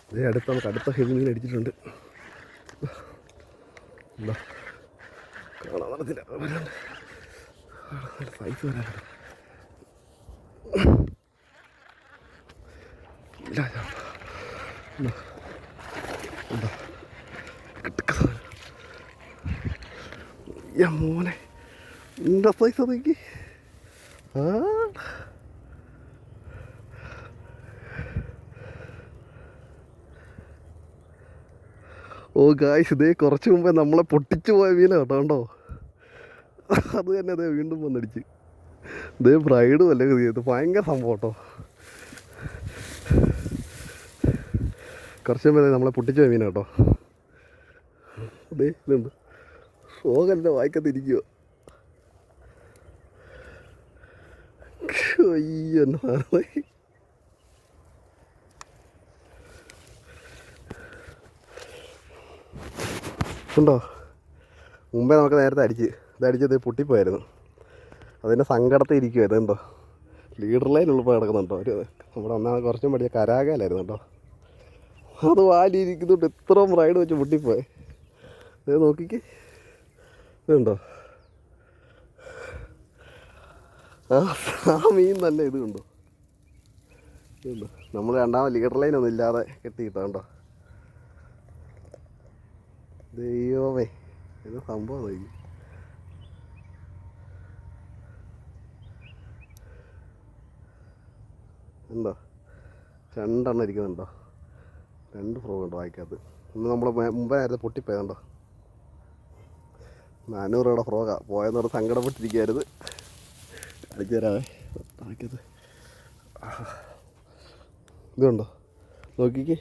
ഇതേ അടുത്ത് നമുക്ക് അടുത്ത ഹെവി മീൻ അടിച്ചിട്ടുണ്ട്. എന്താ കാണാൻ നടത്തില്ല, വരാണ്ട് നല്ല സൈസ് വരാനുണ്ട്. ഇല്ല എന്താ കിട്ടുക മോനെ, എന്താ സൈസ് അതൊക്കെ. ഓ ഗായ്സ്, ഇതേ കുറച്ച് മുമ്പേ നമ്മളെ പൊട്ടിച്ചു പോയ മീനാ കേട്ടോ. അത് തന്നെ അതേ വീണ്ടും വന്നടിച്ച്. ഇതേ ബ്രൈഡും അല്ലേ ഇത്, ഭയങ്കര സംഭവം കേട്ടോ. കുറച്ച് മുമ്പേ നമ്മളെ പൊട്ടിച്ചു പോയ മീനാ കേട്ടോ. അതേ ഇതുണ്ട്, ഷോകല്ലേ വായിക്കത്തിരിക്കുക. അയ്യോ എന്നാ ഉണ്ടോ. മുമ്പേ നമുക്ക് നേരത്തെ ഇതടിച്ചത് പൊട്ടിപ്പോയായിരുന്നു. അതിൻ്റെ സങ്കടത്തിൽ ഇരിക്കുമായിരുന്നു കേട്ടോ. ലീഡർ ലൈൻ ഉള്ളപ്പോൾ കിടക്കുന്നുണ്ടോ ഒരു നമ്മുടെ ഒന്നാമത് കുറച്ചും പഠിച്ച കരാകാലായിരുന്നു കേട്ടോ. അത് വാലിയിരിക്കുന്നുണ്ട്, ഇത്രയും റൈഡ് വെച്ച് പൊട്ടിപ്പോയെ. ഇത് നോക്കിക്ക്, ഇതുണ്ടോ ആ മീൻ തന്നെ. ഇത് കണ്ടോ, ഇതുണ്ടോ നമ്മൾ രണ്ടാമത് ലീഡർ ലൈനൊന്നും ഇല്ലാതെ കെട്ടിയിട്ടോ കണ്ടോ. ദൈവമേ, ഇത് സംഭവം നോക്കി. ഉണ്ടോ, രണ്ടെണ്ണം ഇരിക്കുന്നുണ്ടോ, 2 ഫ്രോഗ് ഉണ്ടോ വായിക്കാത്ത. ഒന്ന് നമ്മൾ മുമ്പേ നേരത്തെ പൊട്ടിപ്പോയതുണ്ടോ. 400 രൂപയുടെ ഫ്രോഗാണ് പോയെന്ന് പറഞ്ഞ് സങ്കടപ്പെട്ടിരിക്കരുത്. അടിച്ചു തരാവേ വായിക്കത്ത്. ഇതുണ്ടോ നോക്കിക്ക്,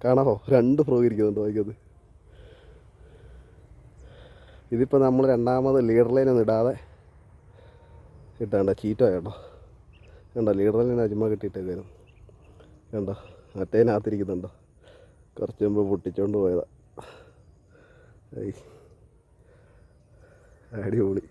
കാണാമോ 2 ഫ്രോഗ് ഇരിക്കുന്നുണ്ടോ വായിക്കത്ത്. ഇതിപ്പോൾ നമ്മൾ രണ്ടാമത് ലീഡർ ലൈനൊന്നും ഇടാതെ ഇട്ടാണ്ട ചീറ്റോ കേട്ടോ. കണ്ടോ, ലീഡർ ലൈൻ ചുമ്മാ കിട്ടിയിട്ടേക്കായിരുന്നു. കണ്ടോ മറ്റേനകത്തിരിക്കുന്നുണ്ടോ, കുറച്ച് മുമ്പ് പൊട്ടിച്ചോണ്ട് പോയതാ. അടിപൊളി.